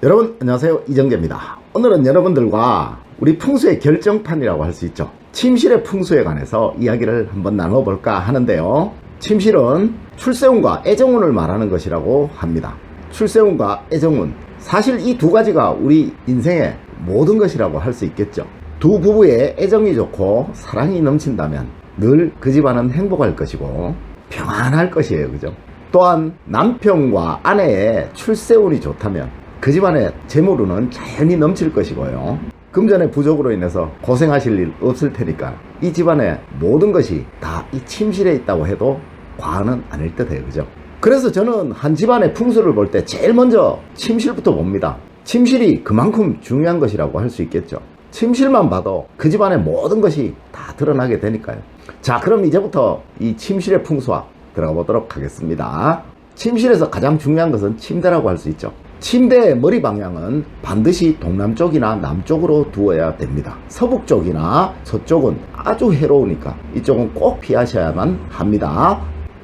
여러분 안녕하세요, 이정재입니다. 오늘은 여러분들과 우리 풍수의 결정판이라고 할 수 있죠. 침실의 풍수에 관해서 이야기를 한번 나눠볼까 하는데요. 침실은 출세운과 애정운을 말하는 것이라고 합니다. 출세운과 애정운, 사실 이 두 가지가 우리 인생의 모든 것이라고 할 수 있겠죠. 두 부부의 애정이 좋고 사랑이 넘친다면 늘 그 집안은 행복할 것이고 평안할 것이에요, 그죠? 또한 남편과 아내의 출세운이 좋다면 그 집안의 재물운은 자연히 넘칠 것이고요. 금전의 부족으로 인해서 고생하실 일 없을 테니까 이 집안의 모든 것이 다 이 침실에 있다고 해도 과언은 아닐 듯해요, 그죠? 그래서 저는 한 집안의 풍수를 볼 때 제일 먼저 침실부터 봅니다. 침실이 그만큼 중요한 것이라고 할 수 있겠죠. 침실만 봐도 그 집안의 모든 것이 다 드러나게 되니까요. 자, 그럼 이제부터 이 침실의 풍수와 들어가 보도록 하겠습니다. 침실에서 가장 중요한 것은 침대라고 할 수 있죠. 침대의 머리 방향은 반드시 동남쪽이나 남쪽으로 두어야 됩니다. 서북 쪽이나 서쪽은 아주 해로우니까 이쪽은 꼭 피하셔야만 합니다.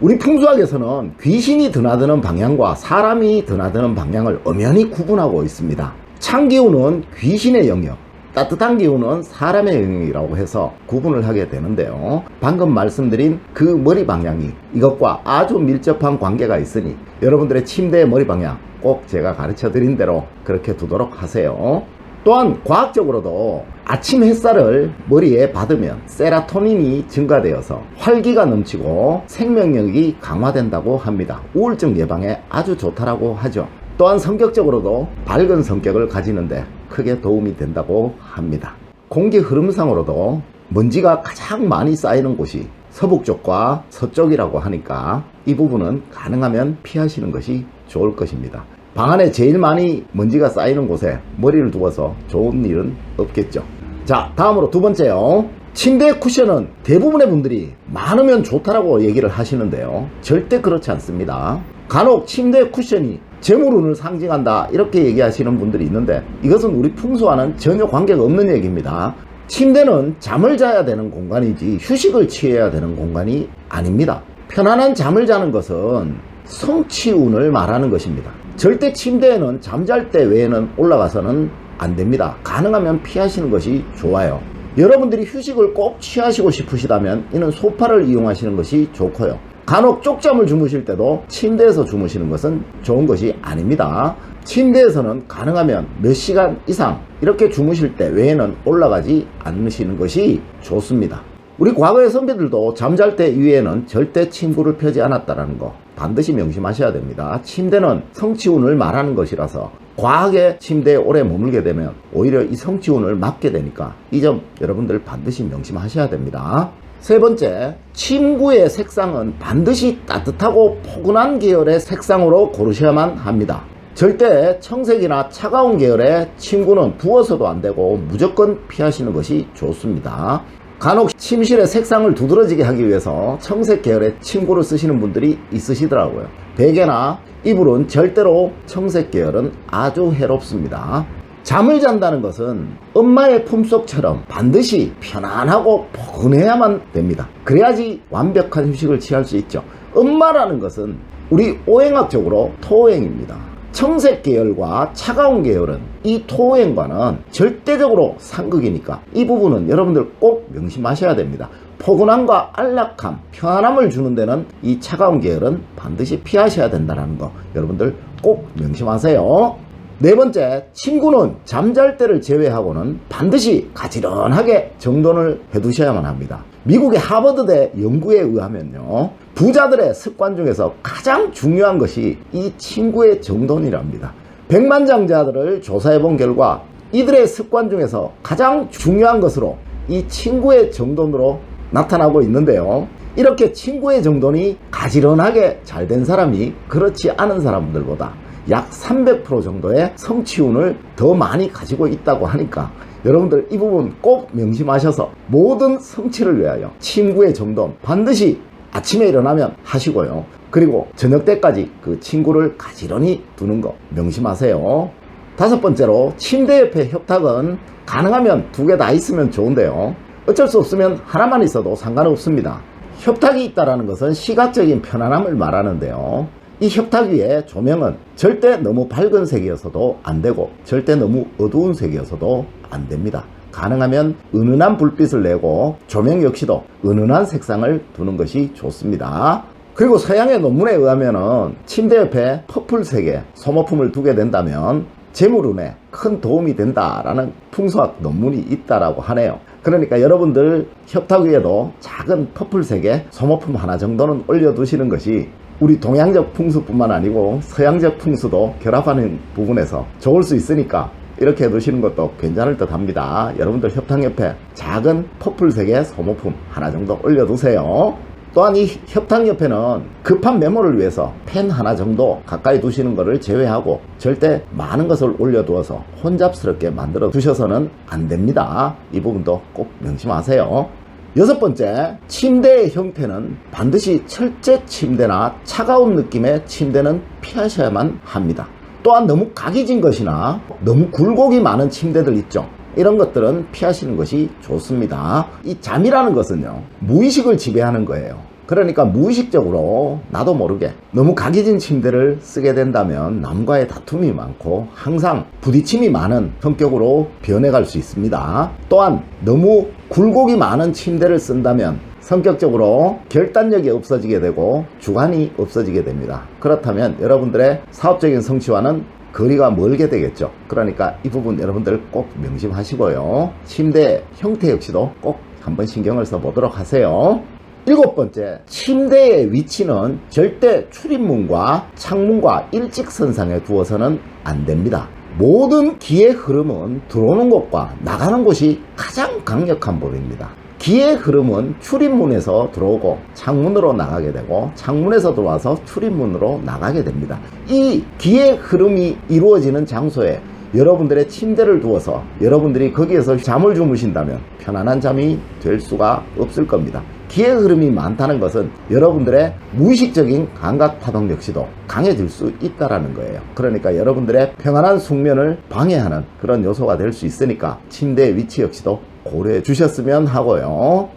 우리 풍수학에서는 귀신이 드나드는 방향과 사람이 드나드는 방향을 엄연히 구분하고 있습니다. 찬 기운은 귀신의 영역, 따뜻한 기운은 사람의 영역이라고 해서 구분을 하게 되는데요. 방금 말씀드린 그 머리 방향이 이것과 아주 밀접한 관계가 있으니 여러분들의 침대의 머리 방향 꼭 제가 가르쳐 드린 대로 그렇게 두도록 하세요. 또한 과학적으로도 아침 햇살을 머리에 받으면 세라토닌이 증가되어서 활기가 넘치고 생명력이 강화된다고 합니다. 우울증 예방에 아주 좋다라고 하죠. 또한 성격적으로도 밝은 성격을 가지는데 크게 도움이 된다고 합니다. 공기 흐름상으로도 먼지가 가장 많이 쌓이는 곳이 서북 쪽과 서쪽이라고 하니까 이 부분은 가능하면 피하시는 것이 좋을 것입니다. 방 안에 제일 많이 먼지가 쌓이는 곳에 머리를 두어서 좋은 일은 없겠죠. 자, 다음으로 두 번째요. 침대 쿠션은 대부분의 분들이 많으면 좋다라고 얘기를 하시는데요. 절대 그렇지 않습니다. 간혹 침대 쿠션이 재물운을 상징한다 이렇게 얘기하시는 분들이 있는데 이것은 우리 풍수와는 전혀 관계가 없는 얘기입니다. 침대는 잠을 자야 되는 공간이지 휴식을 취해야 되는 공간이 아닙니다. 편안한 잠을 자는 것은 성취운을 말하는 것입니다. 절대 침대에는 잠잘 때 외에는 올라가서는 안 됩니다. 가능하면 피하시는 것이 좋아요. 여러분들이 휴식을 꼭 취하시고 싶으시다면 이는 소파를 이용하시는 것이 좋고요. 간혹 쪽잠을 주무실 때도 침대에서 주무시는 것은 좋은 것이 아닙니다. 침대에서는 가능하면 몇 시간 이상 이렇게 주무실 때 외에는 올라가지 않으시는 것이 좋습니다. 우리 과거의 선배들도 잠잘 때 이외에는 절대 침구를 펴지 않았다는 거 반드시 명심하셔야 됩니다. 침대는 성취운을 말하는 것이라서 과하게 침대에 오래 머물게 되면 오히려 이 성취운을 막게 되니까 이 점 여러분들 반드시 명심하셔야 됩니다. 세 번째, 침구의 색상은 반드시 따뜻하고 포근한 계열의 색상으로 고르셔야만 합니다. 절대 청색이나 차가운 계열의 침구는 부어서도 안 되고 무조건 피하시는 것이 좋습니다. 간혹 침실의 색상을 두드러지게 하기 위해서 청색 계열의 침구를 쓰시는 분들이 있으시더라고요. 베개나 이불은 절대로 청색 계열은 아주 해롭습니다. 잠을 잔다는 것은 엄마의 품속처럼 반드시 편안하고 포근해야만 됩니다. 그래야지 완벽한 휴식을 취할 수 있죠. 엄마라는 것은 우리 오행학적으로 토오행입니다. 청색 계열과 차가운 계열은 이 토오행과는 절대적으로 상극이니까 이 부분은 여러분들 꼭 명심하셔야 됩니다. 포근함과 안락함, 편안함을 주는 데는 이 차가운 계열은 반드시 피하셔야 된다는 거 여러분들 꼭 명심하세요. 네 번째, 침구는 잠잘 때를 제외하고는 반드시 가지런하게 정돈을 해두셔야만 합니다. 미국의 하버드대 연구에 의하면요, 부자들의 습관 중에서 가장 중요한 것이 이 침구의 정돈이랍니다. 백만장자들을 조사해 본 결과 이들의 습관 중에서 가장 중요한 것으로 이 침구의 정돈으로 나타나고 있는데요. 이렇게 침구의 정돈이 가지런하게 잘 된 사람이 그렇지 않은 사람들보다 약 300% 정도의 성취운을 더 많이 가지고 있다고 하니까 여러분들 이 부분 꼭 명심하셔서 모든 성취를 위하여 침구의 정돈 반드시 아침에 일어나면 하시고요. 그리고 저녁 때까지 그 침구를 가지런히 두는 거 명심하세요. 다섯 번째로, 침대 옆에 협탁은 가능하면 2개 다 있으면 좋은데요. 어쩔 수 없으면 하나만 있어도 상관없습니다. 협탁이 있다는 것은 시각적인 편안함을 말하는데요. 이 협탁 위에 조명은 절대 너무 밝은 색이어서도 안 되고 절대 너무 어두운 색이어서도 안 됩니다. 가능하면 은은한 불빛을 내고 조명 역시도 은은한 색상을 두는 것이 좋습니다. 그리고 서양의 논문에 의하면은 침대 옆에 퍼플색의 소모품을 두게 된다면 재물운에 큰 도움이 된다라는 풍수학 논문이 있다라고 하네요. 그러니까 여러분들 협탁 위에도 작은 퍼플색의 소모품 하나 정도는 올려두시는 것이 우리 동양적 풍수뿐만 아니고 서양적 풍수도 결합하는 부분에서 좋을 수 있으니까 이렇게 해두시는 것도 괜찮을 듯 합니다. 여러분들 협탁 옆에 작은 퍼플색의 소모품 하나 정도 올려두세요. 또한 이 협탁 옆에는 급한 메모를 위해서 펜 하나 정도 가까이 두시는 것을 제외하고 절대 많은 것을 올려두어서 혼잡스럽게 만들어 두셔서는 안 됩니다. 이 부분도 꼭 명심하세요. 여섯 번째, 침대의 형태는 반드시 철제 침대나 차가운 느낌의 침대는 피하셔야만 합니다. 또한 너무 각이 진 것이나 너무 굴곡이 많은 침대들 있죠. 이런 것들은 피하시는 것이 좋습니다. 이 잠이라는 것은요, 무의식을 지배하는 거예요. 그러니까 무의식적으로 나도 모르게 너무 각이 진 침대를 쓰게 된다면 남과의 다툼이 많고 항상 부딪힘이 많은 성격으로 변해갈 수 있습니다. 또한 너무 굴곡이 많은 침대를 쓴다면 성격적으로 결단력이 없어지게 되고 주관이 없어지게 됩니다. 그렇다면 여러분들의 사업적인 성취와는 거리가 멀게 되겠죠. 그러니까 이 부분 여러분들 꼭 명심하시고요. 침대 형태 역시도 꼭 한번 신경을 써보도록 하세요. 일곱 번째, 침대의 위치는 절대 출입문과 창문과 일직선상에 두어서는 안 됩니다. 모든 기의 흐름은 들어오는 곳과 나가는 곳이 가장 강력한 법입니다. 기의 흐름은 출입문에서 들어오고 창문으로 나가게 되고 창문에서 들어와서 출입문으로 나가게 됩니다. 이 기의 흐름이 이루어지는 장소에 여러분들의 침대를 두어서 여러분들이 거기에서 잠을 주무신다면 편안한 잠이 될 수가 없을 겁니다. 기의 흐름이 많다는 것은 여러분들의 무의식적인 감각 파동 역시도 강해질 수 있다는 거예요. 그러니까 여러분들의 평안한 숙면을 방해하는 그런 요소가 될 수 있으니까 침대의 위치 역시도 고려해 주셨으면 하고요.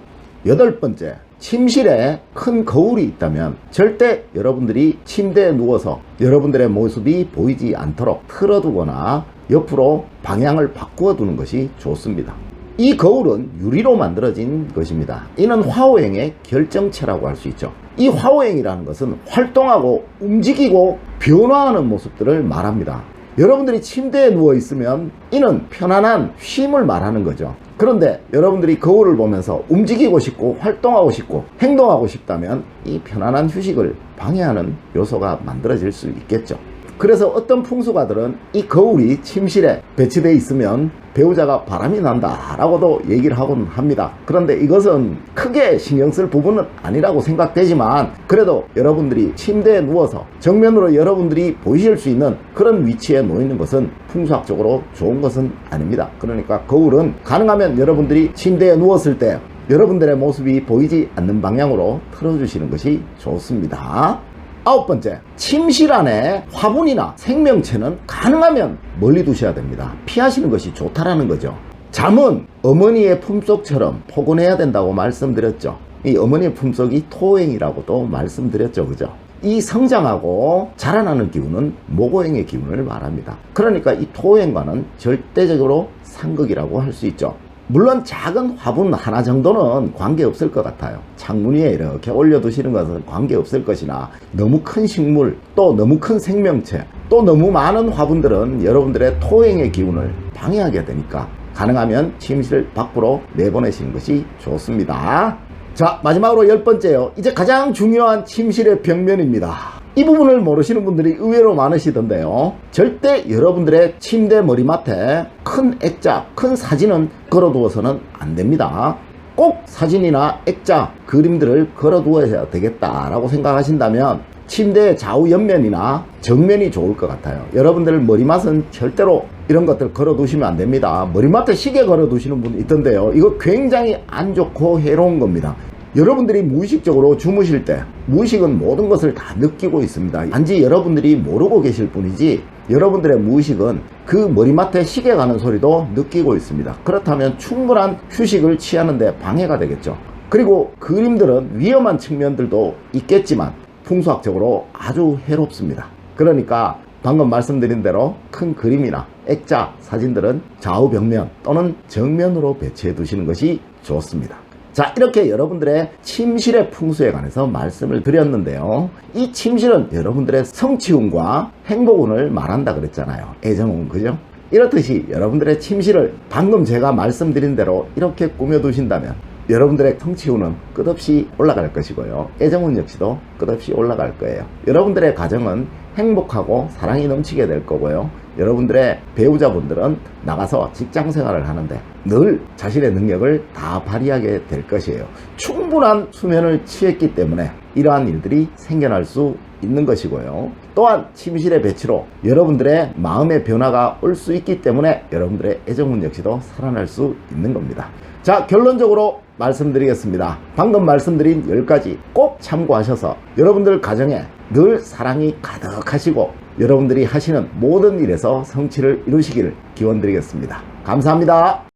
여덟 번째, 침실에 큰 거울이 있다면 절대 여러분들이 침대에 누워서 여러분들의 모습이 보이지 않도록 틀어두거나 옆으로 방향을 바꾸어 두는 것이 좋습니다. 이 거울은 유리로 만들어진 것입니다. 이는 화호행의 결정체라고 할 수 있죠. 이 화호행이라는 것은 활동하고 움직이고 변화하는 모습들을 말합니다. 여러분들이 침대에 누워 있으면 이는 편안한 쉼을 말하는 거죠. 그런데 여러분들이 거울을 보면서 움직이고 싶고 활동하고 싶고 행동하고 싶다면 이 편안한 휴식을 방해하는 요소가 만들어질 수 있겠죠. 그래서 어떤 풍수가들은 이 거울이 침실에 배치되어 있으면 배우자가 바람이 난다 라고도 얘기를 하곤 합니다. 그런데 이것은 크게 신경 쓸 부분은 아니라고 생각되지만 그래도 여러분들이 침대에 누워서 정면으로 여러분들이 보이실 수 있는 그런 위치에 놓이는 것은 풍수학적으로 좋은 것은 아닙니다. 그러니까 거울은 가능하면 여러분들이 침대에 누웠을 때 여러분들의 모습이 보이지 않는 방향으로 틀어주시는 것이 좋습니다. 아홉 번째, 침실 안에 화분이나 생명체는 가능하면 멀리 두셔야 됩니다. 피하시는 것이 좋다라는 거죠. 잠은 어머니의 품속처럼 포근해야 된다고 말씀드렸죠. 이 어머니의 품속이 토행이라고도 말씀드렸죠. 그죠? 이 성장하고 자라나는 기운은 목오행의 기운을 말합니다. 그러니까 이 토행과는 절대적으로 상극이라고 할 수 있죠. 물론 작은 화분 하나 정도는 관계없을 것 같아요. 창문 위에 이렇게 올려두시는 것은 관계없을 것이나 너무 큰 식물, 또 너무 큰 생명체, 또 너무 많은 화분들은 여러분들의 토행의 기운을 방해하게 되니까 가능하면 침실 밖으로 내보내시는 것이 좋습니다. 자, 마지막으로 열 번째요. 이제 가장 중요한 침실의 벽면입니다. 이 부분을 모르시는 분들이 의외로 많으시던데요. 절대 여러분들의 침대 머리맡에 큰 액자, 큰 사진은 걸어두어서는 안 됩니다. 꼭 사진이나 액자, 그림들을 걸어두어야 되겠다라고 생각하신다면 침대의 좌우 옆면이나 정면이 좋을 것 같아요. 여러분들 머리맡은 절대로 이런 것들 걸어두시면 안 됩니다. 머리맡에 시계 걸어두시는 분 있던데요. 이거 굉장히 안 좋고 해로운 겁니다. 여러분들이 무의식적으로 주무실 때 무의식은 모든 것을 다 느끼고 있습니다. 단지 여러분들이 모르고 계실 뿐이지 여러분들의 무의식은 그 머리맡에 시계 가는 소리도 느끼고 있습니다. 그렇다면 충분한 휴식을 취하는 데 방해가 되겠죠. 그리고 그림들은 위험한 측면들도 있겠지만 풍수학적으로 아주 해롭습니다. 그러니까 방금 말씀드린 대로 큰 그림이나 액자, 사진들은 좌우 벽면 또는 정면으로 배치해 두시는 것이 좋습니다. 자, 이렇게 여러분들의 침실의 풍수에 관해서 말씀을 드렸는데요. 이 침실은 여러분들의 성취운과 행복운을 말한다 그랬잖아요. 애정운, 그죠? 이렇듯이 여러분들의 침실을 방금 제가 말씀드린 대로 이렇게 꾸며두신다면 여러분들의 성취운은 끝없이 올라갈 것이고요. 애정운 역시도 끝없이 올라갈 거예요. 여러분들의 가정은 행복하고 사랑이 넘치게 될 거고요. 여러분들의 배우자분들은 나가서 직장 생활을 하는데 늘 자신의 능력을 다 발휘하게 될 것이에요. 충분한 수면을 취했기 때문에 이러한 일들이 생겨날 수 있는 것이고요. 또한 침실의 배치로 여러분들의 마음의 변화가 올 수 있기 때문에 여러분들의 애정운 역시도 살아날 수 있는 겁니다. 자, 결론적으로 말씀드리겠습니다. 방금 말씀드린 10가지 꼭 참고하셔서 여러분들 가정에 늘 사랑이 가득하시고 여러분들이 하시는 모든 일에서 성취를 이루시기를 기원드리겠습니다. 감사합니다.